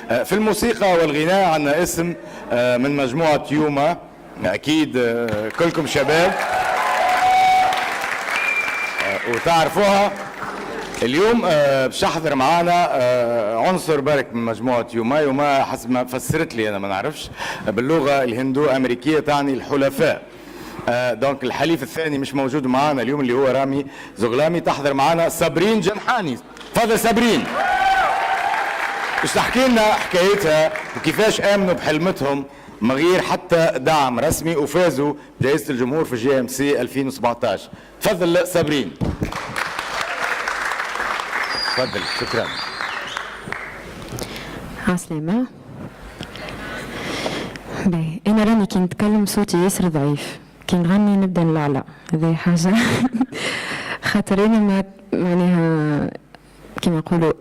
في الموسيقى والغناء عندنا اسم من مجموعة يوما، أكيد كلكم شباب وتعرفوها. اليوم باش احضر معانا عنصر برك من مجموعة يوما. يوما حسب ما فسرت لي أنا ما نعرفش، باللغة الهندو أمريكية تعني الحلفاء. دونك الحليف الثاني مش موجود معانا اليوم اللي هو رامي زغلامي. تحضر معانا صابرين جنحاني. تفضل صابرين باش تحكي لنا حكايتها وكيفاش آمنوا بحلمتهم من غير حتى دعم رسمي وفازوا بجائزة الجمهور في جي ام سي 2017. تفضل صابرين. تفضل. شكرا. عسلامة. باهي أنا راني كي نتكلم صوتي ياسر ضعيف، كي نغني نبدا نلعلع، هذه حاجة خاطر أنا ما معناها كيما نقولوا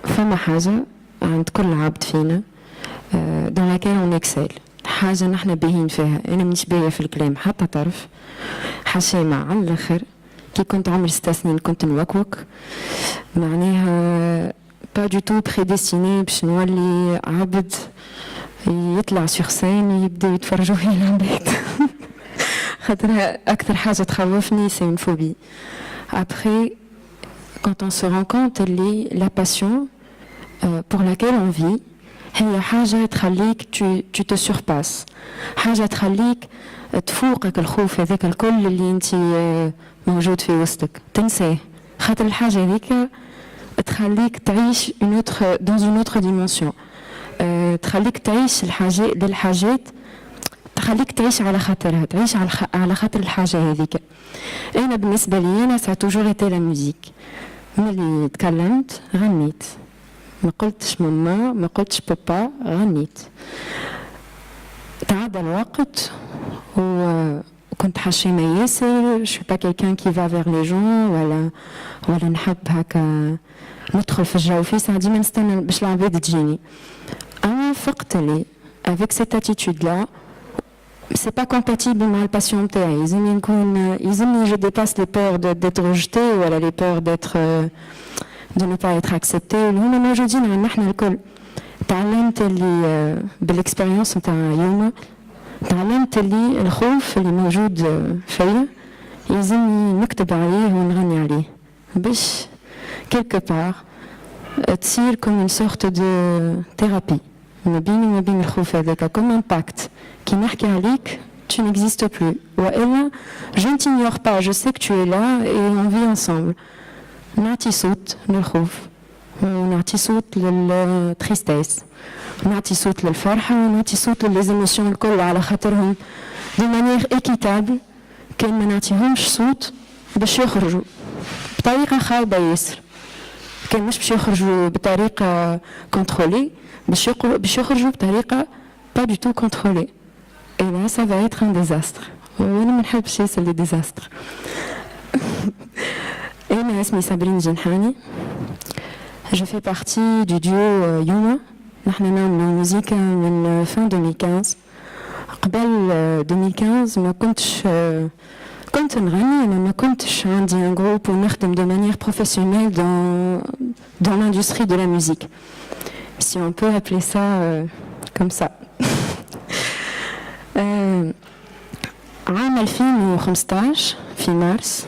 فما حاجة عند كل عبد فينا دون لاكيل اون اكسل، حاجة نحن باهين فيها. أنا مانيش باهية في الكلام حتى طرف، حشامة على الآخر. كي كنت عمري 6 سنين كنت نوكوك، معناها با دو تو بريديستيني باش نولي عبد يطلع سيغ سين يبداو يتفرجوا فيه العباد خاطر أكثر حاجة تخوفني سي اون فوبي. Après, quand on se rend compte اللي la passion pour laquelle on vit هي حاجة تخليك tu te surpasses، حاجة تخليك تفوقك الخوف هذاك الكل اللي انت موجود في وسطك، تنساه. خاطر الحاجة هذيك تخليك تعيش dans une autre dimension، تخليك تعيش للحاجات، تخليك تعيش على خاطرها، تعيش على خاطر الحاجة هذيك. أنا بالنسبة لي أنا ça a toujours été la musique. ملي تكلمت غنيت، ما قلتش ماما، ما قلتش بابا، غنيت. تعدى الوقت وكنت حشيمة ياسر. je suis pas quelqu'un qui va vers les gens ولا نحب هكا ندخل في الجو في ساعة ديما نستنى باش العباد تجيني. أنا فقت لي avec cette attitude là c'est pas compatible مع الباسيون تاعي. يلزمني je dépasse les peurs d'être rejeté ولا les peurs d'être de ne pas être accepté اللي هما موجودين عندنا احنا الكل. تعلمت اللي بالاكسبيريونس نتاع يوما، تعلمت اللي الخوف اللي موجود فيا يلزمني نكتب عليه ونغني عليه باش quelque part تصير comme une sorte de thérapie ما بيني وما بين الخوف هذاك، comme un pacte. كي نحكي عليك tu n'existes plus وإلا je ne t'ignore pas, je sais que tu es là et on vit ensemble. نعطي صوت للخوف ونعطي صوت للتريستيس، نعطي صوت للفرحة ونعطي صوت للإيموشن الكل على خاطرهم دي مانيير إيكيتابل. كان ما نعطيهمش صوت باش يخرجوا بطريقة خايبة ياسر، كان مش باش يخرجوا بطريقة كونترولي، باش يخرجوا بطريقة pas du tout contrôlée. Et là ça va être un désastre. وأنا ما نحبش ياسر لي ديزاستر. أنا اسمي صابرين جنحاني. Je fais partie du duo يوما. نحن نعمل موسيقى من fin 2015. قبل 2015 ما كنت نغني، ما كنتش عندي un groupe ونخدم de manière professionnelle dans l'industrie de la musique, si on peut appeler ça comme ça. عام 2015 في مارس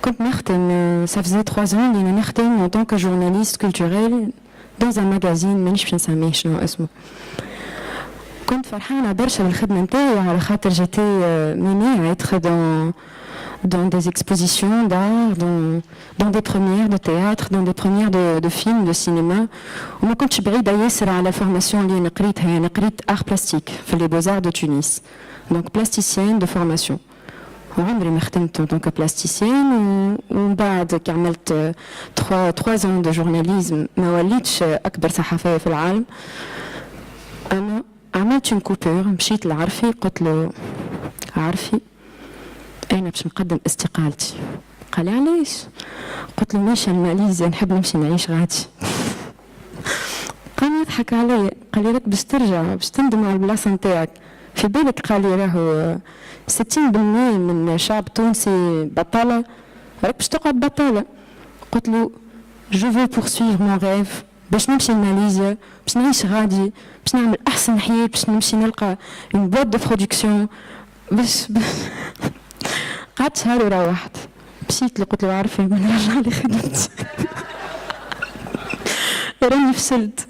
كنت نخدم، ça faisait 3 ans اللي نخدم en tant que journaliste culturel dans un magazine مانيش باش نسميه شنو اسمه. كنت فرحانة برشا بالخدمة نتاعي على خاطر جيتي مني à être dans des expositions d'art, dans des premières de théâtre, dans des premières de films, de cinéma. وما كنتش بعيدة ياسر على الفورماسيون اللي أنا قريتها. أنا قريت art plastique في les Beaux-Arts de Tunis, donc plasticienne de formation. وعمري ما خدمت en tant que plasticienne. ومن بعد كي عملت 3 ans de journalisme ما وليتش أكبر صحفية في العالم. أنا عملت une coupure، مشيت لعرفي قلت له عرفي أنا باش نقدم استقالتي. قال لي علاش؟ قلت له ماشي الماليزيا نحب نمشي نعيش غادي. قام يضحك علي قال لي راك باش ترجع باش تندم على البلاصه نتاعك في بالك؟ قال لي راهو 60% من الشعب التونسي بطاله، راك باش تقعد بطاله. قلت له je veux poursuivre mon rêve باش نمشي لماليزيا، باش نعيش غادي، باش نعمل احسن حياة، باش نمشي نلقى اون بوات دو برودكسيون باش قعدت شهر وروحت. مشيت قلت له عارفه نرجع لي خدمتي. راني فشلت.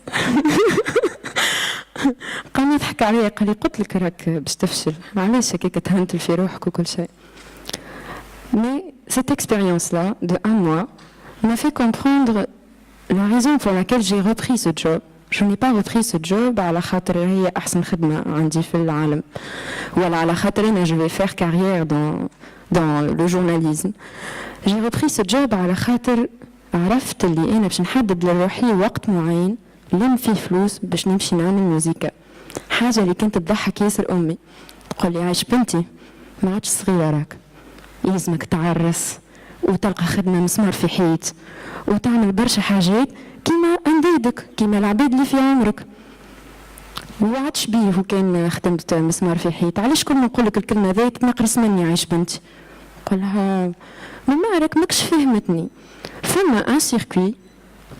قام يضحك عليا قال لي قلت لك راك باش تفشل، علاش هكاك تهنتل في روحك وكل شيء. Mais cette expérience-là de 1 mois m'a fait comprendre la raison pour laquelle j'ai repris ce job. Je n'ai pas repris ce job على خاطر هي أحسن خدمة عندي في العالم ولا على خاطر أنا je vais faire carrière dans le journalisme. J'ai repris ce job على خاطر عرفت اللي أنا باش نحدد لروحي وقت معين لم فيه فلوس باش نمشي نعمل موسيقى. حاجة اللي كنت تضحك ياسر أمي تقول لي عايش بنتي ما عادش صغيرة راك يلزمك تعرس وتلقى خدمة مسمار في حيط وتعمل برشا حاجات كيما أنديدك كيما العباد اللي في عمرك. وعادش بيه وكان خدمت مسمار في حيط. علاش كل ما نقول لك الكلمة ذيك تنقرس مني عايش بنتي؟ نقولها ماما راك ماكش فهمتني. فما ان سيركوي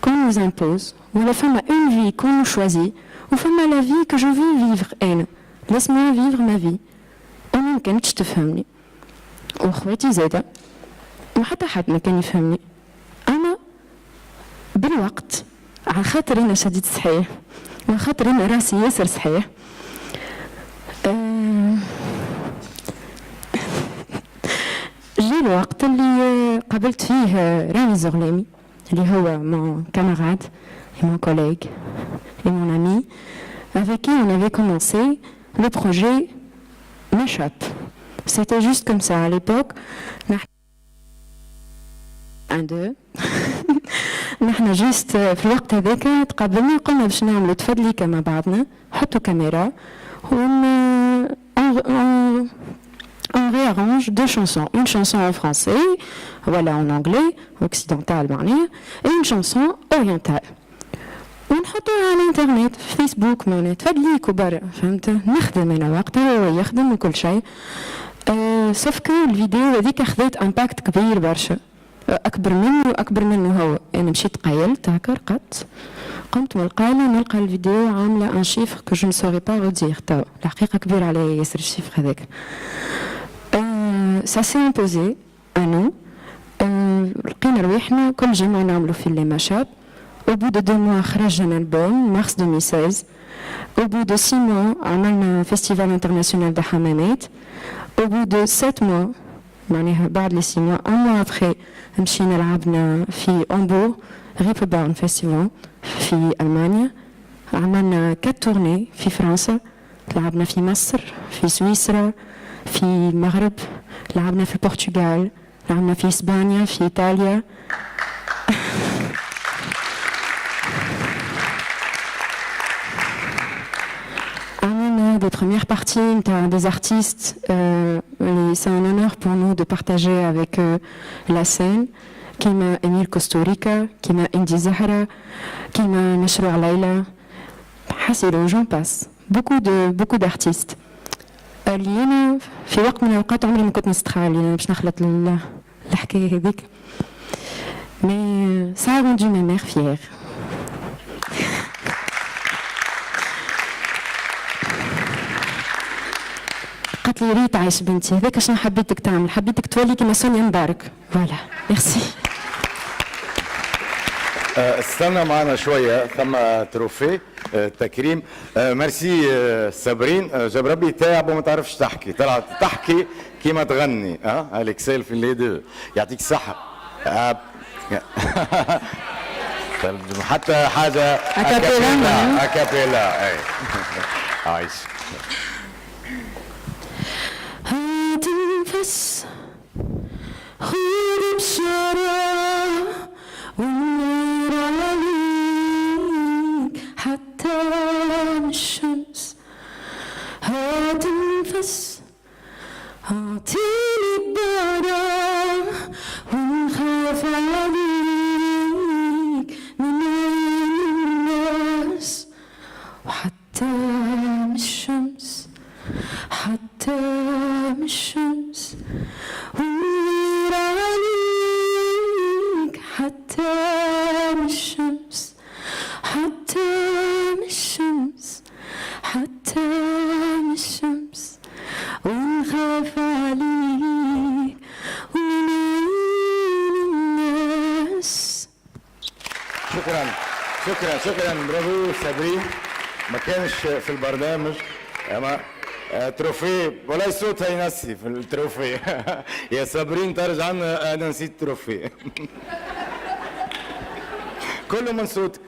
qu'on nous impose ولا فما une vie qu'on nous choisit وفما la vie que je veux vivre أنا. laisse-moi vivre ma vie. وما كانتش تفهمني واخواتي زاده وحتى حد ما كان يفهمني. انا بالوقت على خاطر انا شديت صحيح وعلى خاطر انا راسي ياسر صحيح جي الوقت اللي قابلت فيه رامي الزغلامي اللي هو mon camarade et mon collègue et mon ami avec qui on avait commencé le projet Mashup. C'était juste comme ça à l'époque. Un, deux. نحن جيست في الوقت هذاك تقابلنا قلنا باش نعملوا تفدليكه مع بعضنا نحطوا كاميرا on réarrange 2 chansons, une chanson en français, voilà en anglais, occidental معناها, et une chanson orientale. ونحطوها على الانترنت في فيسبوك معناها تفدليك وبرا فهمت. نخدم انا وقتها وهو يخدم وكل شيء. سوف كو الفيديو هذيك اخذت امباكت كبير برشا اكبر مني واكبر منه هو. انا مشيت قايلت هكا رقدت قمت من القايله نلقى الفيديو عامله ان شيفر كو جو نسوري با رودير تو الحقيقه كبير عليا ياسر الشيفر هذاك. سا سي امبوزي انو لقينا رواحنا كل جمعه نعملوا في لي ماشاب. Au bout de 2 mois خرجنا البوم mars 2016. Au bout de 6 mois عملنا فيستيفال انترناسيونال د حمامات. Au bout de 7 mois معناها بعد لي 6 mois 1 mois après مشينا لعبنا في أمبور ريبباون فيستيفال في ألمانيا. عملنا 4 تورني في فرنسا. لعبنا في مصر في سويسرا في المغرب لعبنا في البرتغال لعبنا في إسبانيا في إيطاليا. Des premières parties des artistes, c'est un honneur pour nous de partager avec eux la scène. Kima Emile Kosturika, Kima Indi Zahra, Kima Mashrou Laila, Hassilo, j'en passe. Beaucoup d'artistes. اللي أنا في وقت من الأوقات عمري ما كنت نستخيل أنا باش نخلط الحكاية هذيك. Mais ça a rendu ma mère fière. قالت لي ريت عايش بنتي هذاك شنو حبيتك تعمل حبيتك تولي كيما سونيا مبارك. فوالا ميرسي. استنى معنا شويه ثم تروفي تكريم. ميرسي صابرين. جاب ربي تعب وما تعرفش تحكي طلعت تحكي كيما تغني. اليكسيل في لي دو يعطيك الصحه. حتى حاجه اكابيلا اكابيلا. اي عايش. هتنفس خذ بشارع والنور عليك حتى الشمس. هتنفس اعطيني الدارة ونخاف عليك من الناس وحتى الشمس حتى الشمس ونور عليك حتى الشمس شكرا برافو صابرين. ما كانش في البرنامج اما تروفيه ولا صوتها ينسي في التروفيه. يا صابرين ترجع لنا انا نسيت تروفيه. كله من صوتك.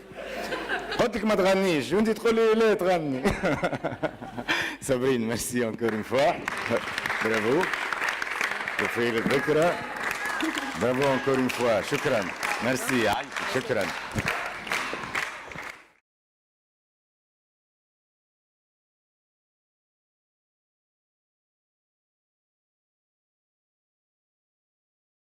قلت لك ما تغنيش وانت تقول لي لا تغني. صابرين ميرسي انكور اون فوا. برافو. تروفيه للذكرى. برافو انكور اون فوا. شكرا. ميرسي. شكرا.